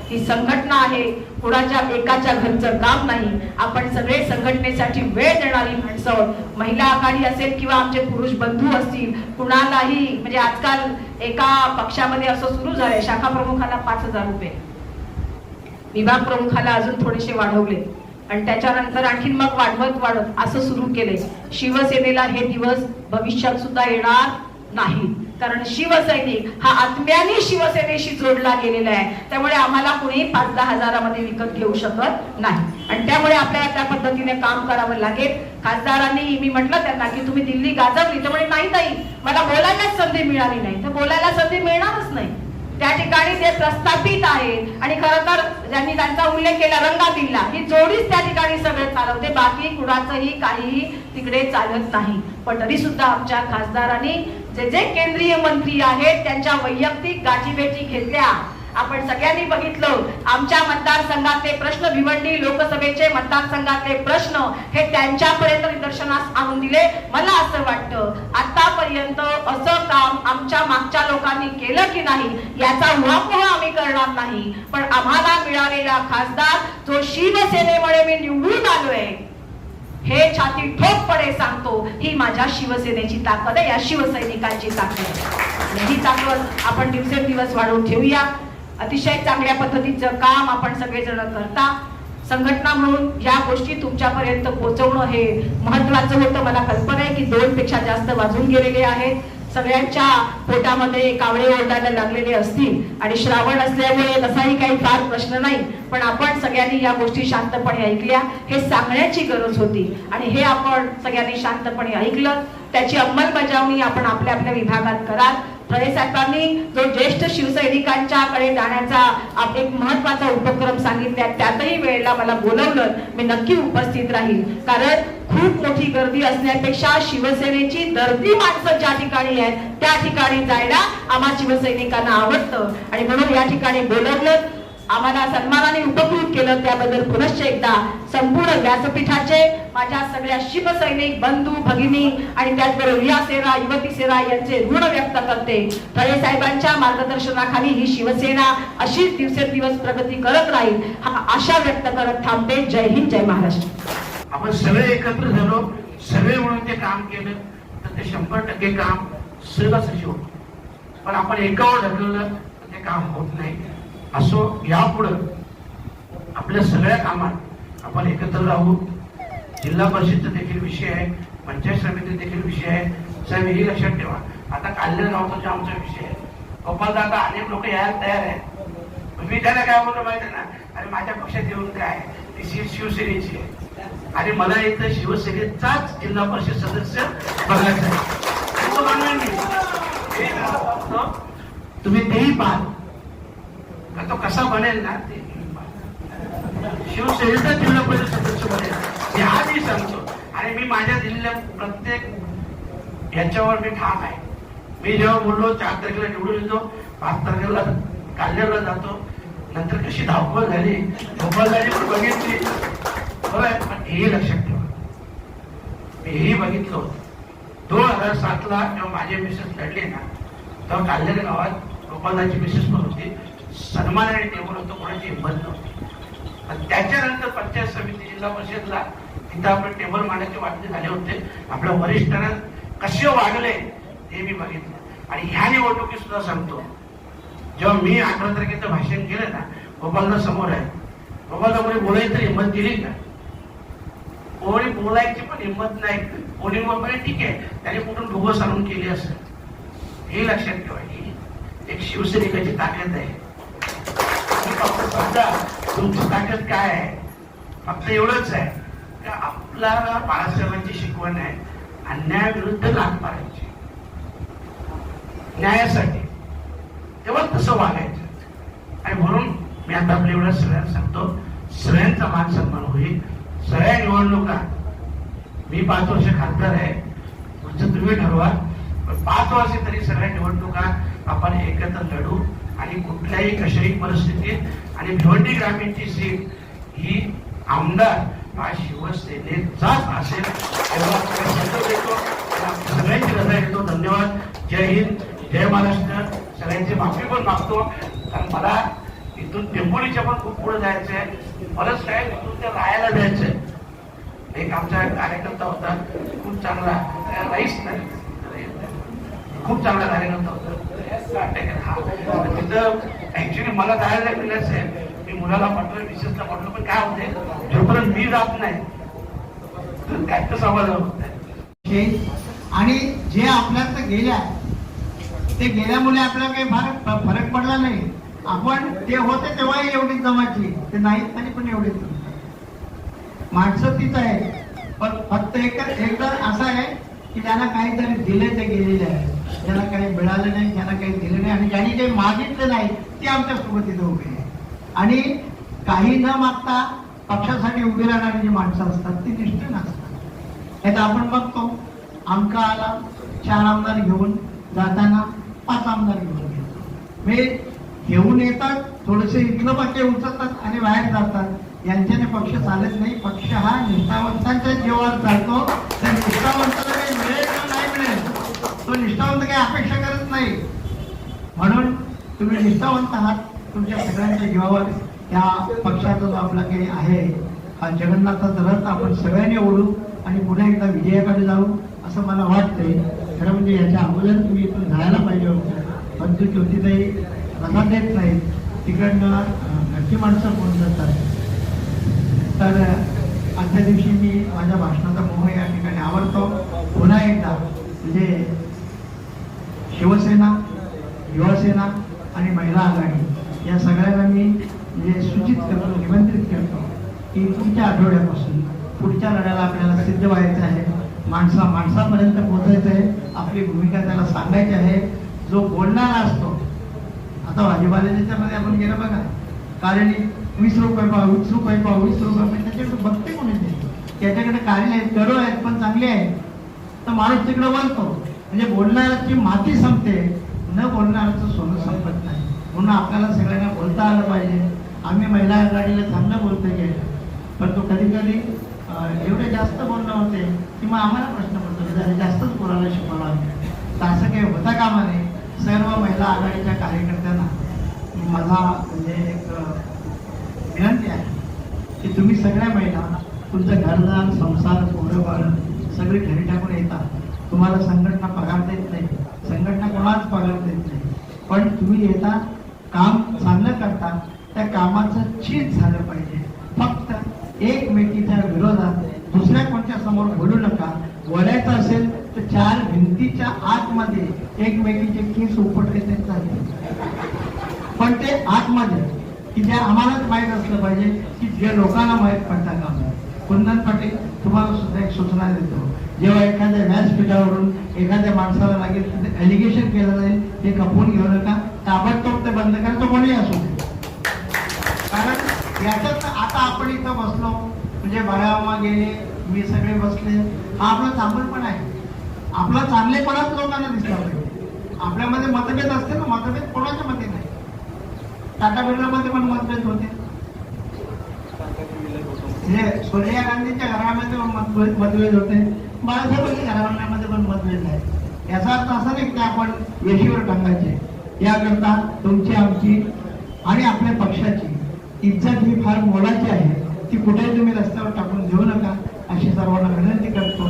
ही संघटना आहे, कुणाच्या एकाच्या घरचं काम नाही. आपण सगळे संघटनेसाठी वेळ देणारी माणसं, महिला आघाडी असेल किंवा आमचे पुरुष बंधू असतील, कुणालाही म्हणजे आजकाल एका पक्षामध्ये असं सुरू झालंय, शाखा प्रमुखाला 5,000 रुपये, विभाग प्रमुखाला अजून थोडेसे वाढवले आणि त्याच्यानंतर आणखीन मग वाढवत असं सुरू केले. शिवसेनेला हे दिवस भविष्यात सुद्धा येणार नाही, कारण शिवसैनिक हा आत्म्याने शिवसेनेशी जोडला गेलेला आहे. त्यामुळे आम्हाला कुणी 5-10 हजारामध्ये विकत घेऊ शकत नाही आणि त्यामुळे आपल्याला त्या पद्धतीने काम करावं लागेल. खासदारांनी मी म्हटलं त्यांना की तुम्ही दिल्ली गाजवली, त्यामुळे नाही ताई मला बोलायलाच संधी मिळाली नाही, तर बोलायला संधी मिळणारच नाही. त्या ठिकाणी ते प्रस्थापित आहेत आणि खरं तर ज्यांनी त्यांचा उल्लेख केला रंगादिल्ला, ही जोडीच त्या ठिकाणी सगळं चालवते, बाकी कुणाचंही काहीही तिकडे चालत नाही. पण तरी सुद्धा आमच्या खासदारांनी जे जे केंद्रीय मंत्री आहेत त्यांच्या वैयक्तिक गाठीभेटी घेतल्या. आपण सगळ्यांनी बघितलं, आमच्या मतदारसंघातले प्रश्न, भिवंडी लोकसभेचे मतदारसंघातले प्रश्न हे त्यांच्यापर्यंत निदर्शनास आणून दिले. मला असं वाटतं आतापर्यंत असं काम आमच्या मागच्या लोकांनी केलं की नाही याचा उहापोह आम्ही करणार नाही. पण आम्हाला मिळालेला खासदार जो शिवसेनेमुळे मी निवडून आलोय हे छाती ठोकपणे सांगतो, ही माझ्या शिवसेनेची ताकद आहे, या शिवसैनिकांची ताकद आहे. ही ताकद आपण दिवसेंदिवस वाढवून ठेवूया. अतिशय चांगल्या पद्धतीचं काम आपण सगळेजण करता. संघटना म्हणून या गोष्टी तुमच्यापर्यंत पोहोचवणं हे महत्वाचं होतं. मला कल्पना आहे की 2 पेक्षा जास्त वाजून गेलेले आहेत. सगळ्यांच्या पोटामध्ये कावळे ओरडायला लागलेले असतील आणि श्रावण असल्यामुळे तसाही काही फार प्रश्न नाही, पण आपण सगळ्यांनी या गोष्टी शांतपणे ऐकल्या. हे सांगण्याची गरज होती आणि हे आपण सगळ्यांनी शांतपणे ऐकलं. त्याची अंमलबजावणी आपण आपल्या आपल्या विभागात कराल. फडणवीस साहेबांनी जो ज्येष्ठ शिवसैनिकांच्याकडे जाण्याचा एक महत्वाचा उपक्रम सांगितला, त्यातही वेळेला मला बोलवलं, मी नक्की उपस्थित राहील. कारण खूप मोठी गर्दी असण्यापेक्षा शिवसेनेची दर्दी माणसं ज्या ठिकाणी आहेत त्या ठिकाणी जायला आम्हा शिवसैनिकांना आवडतं आणि म्हणून या ठिकाणी बोलवलं, आम्हाला सन्मानाने उपकृत केलं. त्याबद्दल पुनश्च एकदा संपूर्ण व्यासपीठाचे माझ्या सगळ्या शिवसैनिक बंधू भगिनी आणि त्याचबरोबर युवा सेना युवती सेना यांचे ऋण व्यक्त करते. फडणवीस साहेबांच्या मार्गदर्शनाखाली ही शिवसेना अशीच दिवसेंदिवस प्रगती करत राहील हा आशा व्यक्त करत थांबते. जय हिंद, जय महाराष्ट्र. आपण सगळे एकत्र झालो, सगळे म्हणून ते काम केलं तर ते 100% काम सहज होतं. पण आपण एकावर ढकललं तर ते काम होत नाही. असो यापुढे आपल्या सगळ्या कामात आपण एकत्र राहू. जिल्हा परिषदचा देखील विषय आहे, पंचायत समिती देखील विषय आहे. साहेब हे लक्षात ठेवा, आता काल्य गावचा आमचा विषय आहे. गोपालदादा अनेक लोक यायला तयार आहेत. मी त्याला काय बोलतो माहिती ना, अरे माझ्या पक्षात येऊन काय ती शिवसेनेची आहे आणि मला इथं शिवसेनेचाच जिल्हा परिषद सदस्य बघायचा आहे. तुम्ही तेही पाहा तो कसा बनेल ना, ते शिवसेनेचा जिल्हा परिषद सदस्य बनेल हे आधी सांगतो. आणि मी माझ्या जिल्ह्यात प्रत्येक याच्यावर मी ठाम आहे. मी जेव्हा बोललो 4 तारखेला निवडून येतो, 5 तारखेला काल्ल्याला जातो, नंतर कशी धावपळ झाली, पण बघितली. होय, पण हेही लक्षात ठेवा, मी हेही बघितलं होतं 2007ला जेव्हा माझे मिसेस लढले ना, तेव्हा काल्हेर गावात गोपालदाची मिसेस पण होती, सन्मान आणि टेबल होतं, कोणाची हिंमत नव्हती. पण त्याच्यानंतर पंचायत समिती जिल्हा परिषदला तिथं आपण टेबल मांडण्याचे वाटणे झाले होते. आपल्या वरिष्ठांना कसे वागले हे मी बघितलं. आणि ह्या निवडणुकीत सुद्धा सांगतो, जेव्हा मी 18 तारखेचं भाषण केलं ना, गोपालदा समोर आहे, गोपालदा कोणी बोलायची तर हिंमत दिली का? कोणी बोलायची पण हिंमत नाही. कोणी बोलणे ठीक आहे, त्याने कुठून भोगस आणून केली असेल, हे लक्षात ठेवा. ही एक शिवसैनिकाची ताकद आहे. समजा तुमची ताकद काय आहे? फक्त एवढंच आहे की आपल्याला बाळासाहेबांची शिकवण आहे, अन्यायाविरुद्ध लाट मारायची, न्यायासाठी, तेव्हा तसं वागायचं. आणि म्हणून मी आता आपल्या एवढ्या सगळ्यांना सांगतो, सगळ्यांचा मान सन्मान होईल. सगळ्या निवडणुका, मी 5 वर्ष खासदार आहे, पुढचं तुम्ही ठरवा, पण 5 वर्ष तरी सगळ्या निवडणुका आपण एकत्र लढू. आणि कुठल्याही कशाही परिस्थितीत, आणि भिवंडी ग्रामीणची सीट ही आमदार हा शिवसेनेचाच असेल, सगळ्यांची रजा घेतो. धन्यवाद. जय हिंद, जय महाराष्ट्र. सगळ्यांची माफी पण मागतो, कारण मला इथून टेंबोलीच्या पण खूप पुढे जायचं आहे. बरंच काय इथून ते राहायला जायचंय. एक आमचा कार्यकर्ता होता, खूप चांगला, राईस नाही, खूप चांगला कार्यकर्ता होता तिथं. ऍक्च्युली मला जायला मिळायचं आहे, मी मुलाला पाठवलं, मिसेसला पाठवलं, पण काय होते, जोपर्यंत मी जात नाही तर त्याचं समाधान होत नाही. आणि जे आपल्यात गेल्या, ते गेल्यामुळे आपल्याला काही फरक पडला नाही. आपण ते होते तेव्हाही एवढीच जमायची, ते नाहीत तरी पण एवढीच. माणसं तीच आहे, पण फक्त एकदा असं आहे की ज्यांना काहीतरी दिले ते गेलेले आहे, ज्यांना काही मिळालं नाही, ज्यांना काही दिलं नाही, आणि ज्यांनी काही मागितलं नाही ते आमच्या सोबत इथे उभे आहे. आणि काही न मागता पक्षासाठी उभी राहणारी जी माणसं असतात ती निष्ठा नसतात. आता आपण बघतो, आमका आला 4 आमदार घेऊन जाताना 5 आमदार घेऊन येतो. मी घेऊन येतात, थोडेसे इथलं पक्के उचलतात आणि बाहेर जातात. यांच्याने पक्ष चालत नाही. पक्ष हा निष्ठावंतांच्या जीवावर चालतो. तर निष्ठावंताला काही मिळेल किंवा नाही मिळेल, तो निष्ठावंत काही अपेक्षा करत नाही. म्हणून तुम्ही निष्ठावंत आहात, तुमच्या सगळ्यांच्या जीवावर या पक्षाचा जो आपला काही आहे हा जगन्नाथाचा रथ आपण सगळ्यांनी ओढू आणि पुन्हा एकदा विजयाकडे जाऊ असं मला वाटतंय. खरं म्हणजे याच्या अगोदर तुम्ही इथून जायला पाहिजे होतं, पण तू ज्योतिताई रथात येत नाही, तिकडनं घरची माणसं फोन करतात. तर आजच्या दिवशी मी माझ्या भाषणाचा मोह या ठिकाणी आवडतो. पुन्हा एकदा म्हणजे शिवसेना, युवासेना आणि महिला आघाडी या सगळ्यांना मी म्हणजे सूचित करतो, निमंत्रित करतो की पुढच्या आठवड्यापासून पुढच्या लढ्याला आपल्याला सिद्ध व्हायचं आहे. माणसापर्यंत पोहोचायचं आहे, आपली भूमिका त्याला सांगायची आहे. जो बोलणारा असतो, आता भाजीपाल्याच्या मध्ये आपण गेलं बघा, कारण 20 रुपये पाव, 20 रुपये पाव, 20 रुपये, त्याच्याकडे बघते कोणी ते, त्याच्याकडे कार्य आहेत, करो आहेत, पण चांगले आहेत, तर माणूस तिकडे बोलतो. म्हणजे बोलणाऱ्याची माती संपते, न बोलणाऱ्याचं सोनं संपत नाही. म्हणून आपल्याला सगळ्यांना बोलता आलं पाहिजे. आम्ही महिला आघाडीला चांगलं बोलतो गेलं, पण तो कधी कधी एवढे जास्त बोलणं होते की मग आम्हाला प्रश्न पडतो, जास्तच बोलायला शिकवला. तर असं काही होता कामा नये. सर्व महिला आघाडीच्या कार्यकर्त्यांना माझा म्हणजे एक विनंती आहे की तुम्ही सगळ्या महिला तुमचं घरदार, संसार, पोरबाळ सगळे घरी टाकून येतात. तुम्हाला संघटना पगार देत नाही, संघटना कोणाच पगार देत नाही, पण तुम्ही येता, काम चांगलं करता, त्या कामाचं चीज झालं पाहिजे. फक्त एकमेकीच्या विरोधात दुसऱ्या कोणत्या समोर बोलू नका. बोलायचं असेल तर 4 भिंतीच्या आतमध्ये एकमेकीचे केस उपटले ते चालते, पण ते आतमध्ये की जे आम्हालाच माहीत असलं पाहिजे की जे लोकांना माहीत पडता काम. कुंदन पाटील, तुम्हाला सुद्धा एक सूचना देतो, जेव्हा एखाद्या व्यासपीठावरून एखाद्या माणसाला लागेल तिथे एलिगेशन केलं जाईल, ते खपवून घेऊ नका, ताबडतोब ते बंद करा, तो कोणी असो. कारण याच्यात आता आपण इथं बसलो म्हणजे बाळामा गेले, मी सगळे बसले, हा आपला चांगलपण आहे. आपला चांगलेपणाच लोकांना दिसला पाहिजे. आपल्यामध्ये मतभेद असते ना, मतभेद कोणाच्या मध्ये नाही. टाटा बिर्ला मध्ये पण मतभेद होते, म्हणजे सोनिया गांधीच्या घरामध्ये पण मतभेद होते, बाळासाहेबांच्या घराण्यामध्ये पण मतभेद आहे. याचा अर्थ असा नाही की आपण वेशीवर टांगायचे. याकरता तुमची, आमची आणि आपल्या पक्षाची इज्जत ही फार मोलाची आहे. ती कुठेही तुम्ही रस्त्यावर टाकून घेऊ नका अशी सर्वांना विनंती करतो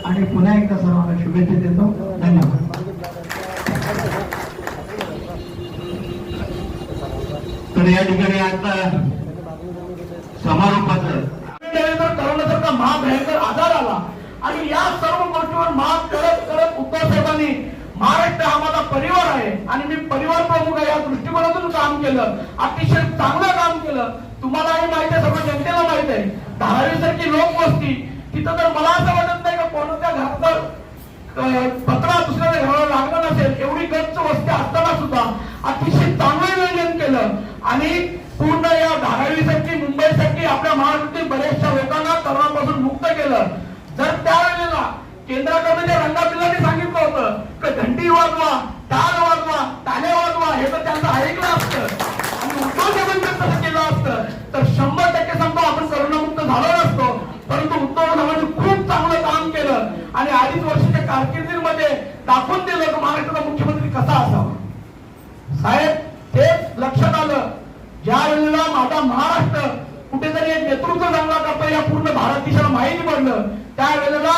आणि पुन्हा एकदा सर्वांना शुभेच्छा देतो. धन्यवाद. तर या ठिकाणी आता समारोपाचं करोनासारखा महाभयंकर आजार आला आणि या सर्व गोष्टीवर मात करत करत उद्धव साहेबांनी महाराष्ट्र हा माझा परिवार आहे आणि मी परिवार प्रमुख आहे या दृष्टिकोनातून काम केलं. अतिशय चांगलं काम केलं. तुम्हालाही माहिती आहे, सर्व जनतेला माहित आहे, धारावी सारखी लोकवस्ती तिथं तर मला असं वाटत नाही का कोणाच्या घराचं पत्रा दुसऱ्या घराला लागला नसेल. एवढी गच्च वस्ती असताना सुद्धा अतिशय चांगलं नियोजन केलं आणि पूर्ण या धारावीसाठी, मुंबईसाठी, आपल्या महाराष्ट्रातील बऱ्याचशा लोकांना तरुणापासून मुक्त केलं. जर त्यावेळेला केंद्राकडून ज्या रंगापिल्लांनी सांगितलं होतं की घंटी वाजवा, टाळ वाजवा, ताल्या वाजवा, हे तर त्यांचं ऐकलं असतं आणि उद्धव साहेबांनी तसं केलं असतं तर 100% सांगतो आपण करोनामुक्त झालो नसतो. परंतु उद्धव साहेबांनी खूप चांगलं काम केलं आणि 2.5 वर्षाच्या कारकिर्दीमध्ये दाखवून दिलं की महाराष्ट्राचा मुख्यमंत्री कसा असावा. साहेब, ते लक्षात आलं ज्या वेळेला माझा महाराष्ट्र कुठेतरी एक नेतृत्व चांगला करतो या पूर्ण भारत देशाला माहिती पडलं. त्यावेळेला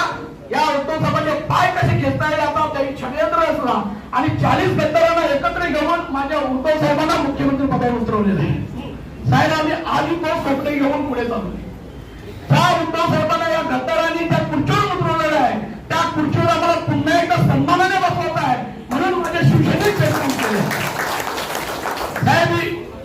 या उद्धव साहेबांचे पाय कसे घेता येईल आता काही षडयंत्र असला आणि 40 गद्दारांना एकत्र घेऊन माझ्या उद्धव साहेबांना मुख्यमंत्री पदावर उतरवलेलं आहे. साहेब, आम्ही आधी तो स्वप्न घेऊन पुढे चालू. त्या उद्धव साहेबांना या गद्दारांनी त्या खुर्चीवर उतरवलेलं आहे. त्या खुर्चीवर आम्हाला पुन्हा एकदा सन्मानाने बसवत आहे म्हणून माझ्या शिवसेनेत काम केलं. साहेब,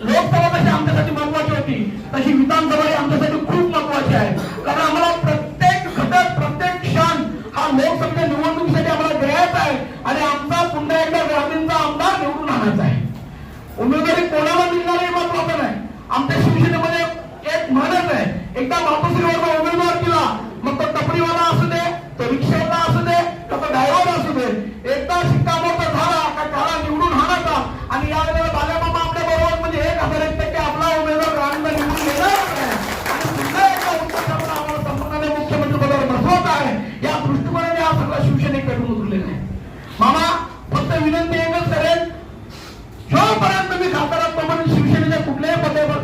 लोकसभा कशी आमच्यासाठी महत्वाची होती तशी विधानसभा आमच्यासाठी खूप महत्वाची आहे. कारण आम्हाला प्रत्येक घटक, प्रत्येक क्षण हा लोकसभेच्या निवडणुकीसाठी आम्हाला द्यायचा आहे आणि आमचा पुन्हा एकदा ग्रामीणचा आमदार निवडून आणायचा आहे. उमेदवारी कोणाला मिळणार हे महत्वाचं नाही. आमच्या शिवसेनेमध्ये एक म्हणत आहे, एकदा मातोश्रीवरचा उमेदवार केला मग तो टपरीवाला असू दे, तो रिक्षावाला असू दे, तो ड्रायव्हर असू दे, एकदा शिक्कामोर्तब झाला का त्याला निवडून आणायचा आणि यावेळेला बालेमामा आपल्या बरोबर म्हणजे 1001% आपला उमेदवार ग्रामीणला निवडून येणार आहे आणि पुन्हा एकदा उत्तराखंड आम्हाला संपूर्ण मुख्यमंत्री पदावर बसवत आहे. या दृष्टिकोनाने हा सगळा शिवसेनेकडून उतरलेला आहे. मामा, फक्त विनंती एकच करेन, जोपर्यंत मी खासदारात तोपर्यंत शिवसेनेच्या कुठल्याही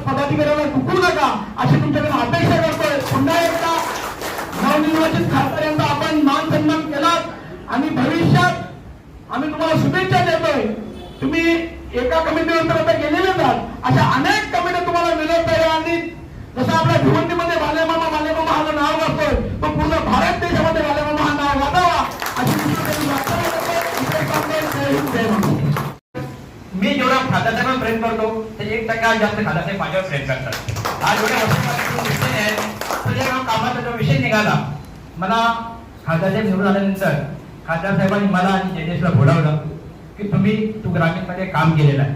पदाधिकाऱ्याला चुकू नका अशी तुमच्याकडे अपेक्षा करतोय. पुन्हा एकदा नवनिर्वाचित खासदार यांचा आपण मान सन्मान केलात आणि भविष्यात आम्ही तुम्हाला शुभेच्छा देतोय. तुम्ही एका कमिटीवर तर आता गेलेलेच आहात, अशा अनेक कमिट्या तुम्हाला मिळत आहे आणि जसं आपल्या भिवंडीमध्ये बालेमामा हा नाव वाजतोय तो पूर्ण भारत देशामध्ये बालेमामा हा नाव वाजावा अशी मी जेवढा खासदारांना प्रेम करतो ते 1% जास्त खासदार माझ्यावर प्रेम करतात. आज विषय आहे तुझ्या कामाचा जो विषय निघाला, मला खासदार साहेब निवडून आल्यानंतर खासदार साहेबांनी मला आणि जयदेशला बोलावलं की तू ग्रामीणमध्ये काम केलेलं आहे.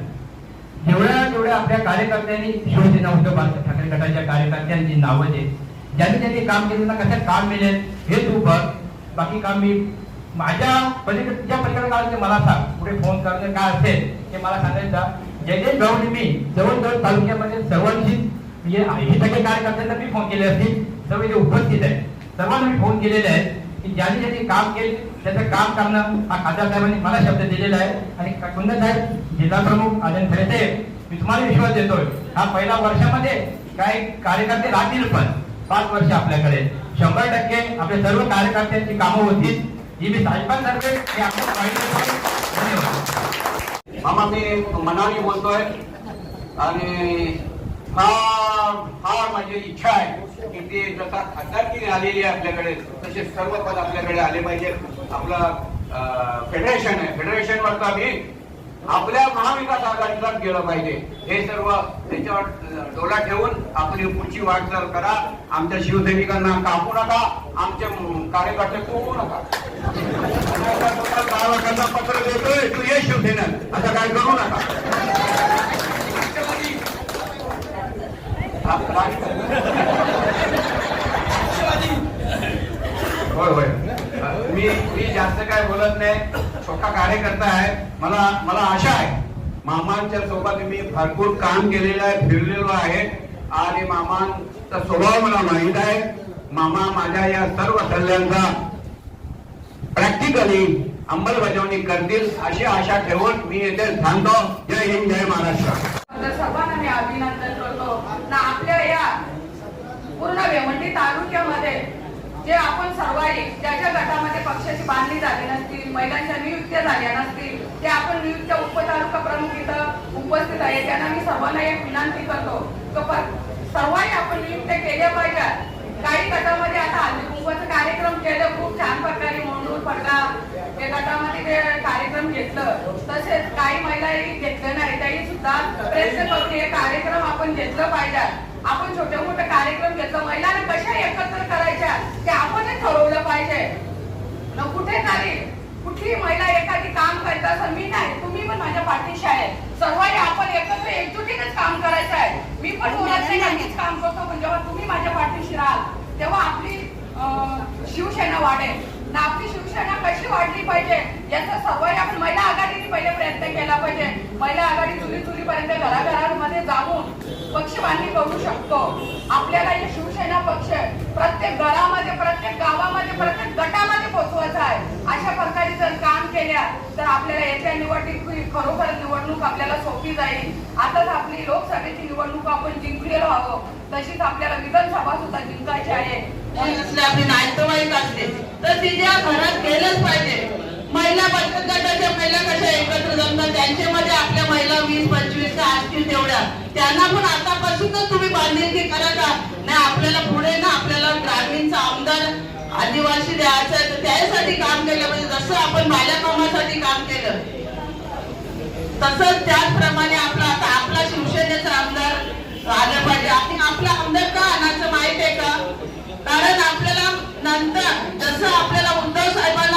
जेवढ्या आपल्या कार्यकर्त्यांनी शिवसेना उद्धव बाळासाहेब ठाकरे गटाच्या कार्यकर्त्यांची नावं आहेत, ज्यांनी काम केलं ना कसं काम मिळेल हे तू बघ. बाकी काम मी माझ्या पलीकडे काळात मला सांग, पुढे फोन करणं काय असेल ते मला सांगायचं. जयदेश भाऊनी मी जवळजवळ तालुक्यामध्ये सर्वांशी म्हणजे हे सगळे कार्यकर्त्यांना मी फोन केले असतील, सर्व जे उपस्थित आहेत सर्वांना मी फोन केलेले आहेत की ज्यांनी काम केले त्याचं काम करणं हा खासदार साहेबांनी मला शब्द दिलेला आहे. आणि कुंदन साहेब, जिल्हा प्रमुख आनंद खरे साहेब, मी तुम्हाला विश्वास देतोय हा पहिल्या वर्षामध्ये काही कार्यकर्ते राहतील पण 5 वर्ष आपल्याकडे 100% आपल्या सर्व कार्यकर्त्यांची कामं होतील ही मी साहेबांतर्फे धन्यवाद. मामा, मी मनाने बोलतोय आणि फार माझी इच्छा आहे की ते जसा खासदारकी आलेली आहे आपल्याकडे तसे सर्व पद आपल्याकडे आले पाहिजे. आपलं फेडरेशन आहे, फेडरेशनवर आम्ही आपल्या महाविकास आघाडीलाच गेलं पाहिजे. हे सर्व त्याच्यावर डोळा ठेवून आपली पुढची वाटचाल करा. आमच्या शिवसैनिकांना कापू नका, आमचे कार्यकर्ते कोपू नका. गावाकडनं पत्र देतोय तू ये शिवसेनेत, असं काय करू नका. होय होय, मी जास्त काय बोलत नाही, छोटा कार्यकर्ता आहे. मला आशा आहे मामांच्या सोबत मी भरपूर काम केलेलं आहे, फिरलेलो आहे आणि मामा तर स्वभाव मला माहीत आहे. मामा माझ्या या सर्व सल्ल्यांचा प्रॅक्टिकली अंमलबजावणी करतील अशी आशा ठेवून मी येथे थांबतो. जय हिंद, जय महाराष्ट्र. सर्वांना मी अभिनंदन करतो ना. आपल्या या पूर्ण भिवंडी तालुक्यामध्ये जे आपण सर्वांनी ज्याच्या गटामध्ये पक्षाची बांधणी झाली नसतील, महिलांच्या नियुक्त्या झाल्या नसतील, ते आपण नियुक्त उपतालुका प्रमुख इथं उपस्थित आहे. त्यांना मी सर्वांना एक विनंती करतो सर्वांनी आपण नियुक्त केल्या पाहिजे. काही गटामध्ये आता हल्ली कुंभाचा कार्यक्रम केलं, खूप छान प्रकारे मोंडूर पडला या गटामध्ये ते कार्यक्रम घेतलं. तसेच काही महिलांनी घेतलं नाही, त्याही सुद्धा प्रयत्न करून हे कार्यक्रम आपण घेतलं पाहिजे. आपण छोटे मोठे कार्यक्रम घेतलं, महिलांना कशा एकत्र करायच्या ते आपणच ठरवलं पाहिजे. कुठेतरी कुठली महिला एखादी काम करत असेल, मी नाही तुम्ही पण माझ्या पाठीशी आहे. सर्वांनी आपण एकत्र एकजुटीनेच काम करायचं आहे. मी पण बोलत नाही मीच काम करतो, पण जेव्हा तुम्ही माझ्या पाठीशी राहाल तेव्हा आपली शिवसेना वाढेल ना. आपली शिवसेना कशी वाढली पाहिजे याचा सर्वांनी आपण महिला आघाडीने पहिले प्रयत्न केला पाहिजे. महिला आघाडी चुलीपर्यंत घराघरांमध्ये जाऊन पक्ष बांधणी करू शकतो. आपल्याला हे शिवसेना पक्ष प्रत्येक घरामध्ये, प्रत्येक गावामध्ये, प्रत्येक गटामध्ये पोहोचवायचा आहे. अशा प्रकारे जर काम केल्या तर आपल्याला येत्या निवडणूक खरोखर निवडणूक आपल्याला सोपी जाईल. आताच आपली लोकसभेची निवडणूक आपण जिंकलेलो आहोत, तशीच आपल्याला विधानसभा सुद्धा जिंकायची आहे. आपली नातेवाईक असते तर तिच्या घरात गेलंच पाहिजे. महिला बचत गटाच्या महिला कशा एकत्र जमतात, त्यांच्यामध्ये आपल्या महिला 20-25 असतील तेवढ्या, त्यांना पण आतापासूनच तुम्ही बांधिलकी करा का नाही. आपल्याला पुढे ना आपल्याला ग्रामीणचा आमदार आदिवासी द्यायचा आहे, तर त्यासाठी काम केलं पाहिजे. जसं आपण माझ्या कामासाठी काम केलं तसंच त्याचप्रमाणे आपला शिवसेनेचा आमदार आलं पाहिजे. आणि आपला आमदार का आणायचं माहित आहे का? कारण आपल्याला नंतर जसं आपल्याला उद्धव साहेबांना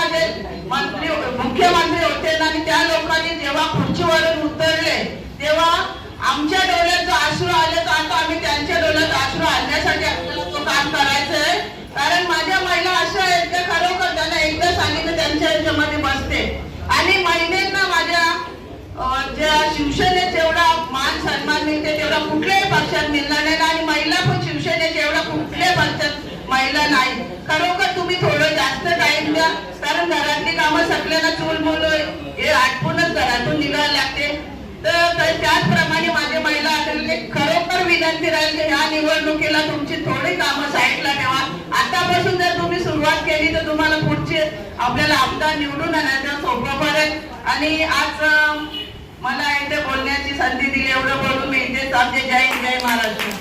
मुख्यमंत्री होते आणि त्या लोकांनी जेव्हा खुर्चीवरून उतरले तेव्हा आमच्या डोळ्यात जो अश्रू आले, तर आता आम्ही त्यांच्या डोळ्यात अश्रू आणण्यासाठी आपल्याला तो काम करायचंय. कारण माझ्या महिला अशा आहेत त्या खरोखर त्यांना एकदा सांगितलं त्यांच्या ह्याच्यामध्ये बसते. आणि महिलांना माझ्या ज्या शिवसेनेत जेवढा मान सन्मान मिळते तेवढा कुठल्याही पक्षात मिळणार नाही. आणि महिला पण शिवसेनेत एवढा कुठल्याही पक्षात महिला नाही. खरोखर तुम्ही थोडं जास्त टाइम द्या, कारण घरातली कामं सगळ्यांना चूलमूल हे आटपूनच घरातून निघायला लागते. तर त्याचप्रमाणे माझे महिला आढळले खरोखर विनंती राहील की ह्या निवडणुकीला तुमची थोडी कामं साईडला ठेवा. आतापासून जर तुम्ही सुरुवात केली तर तुम्हाला पुढचे आपल्याला आमदार निवडून आणायचं सोपं पडेल. आणि आज मला इथे बोलण्याची संधी दिली, एवढं बोलून मी इथेच आमचे जय हिंद, जय महाराष्ट्र.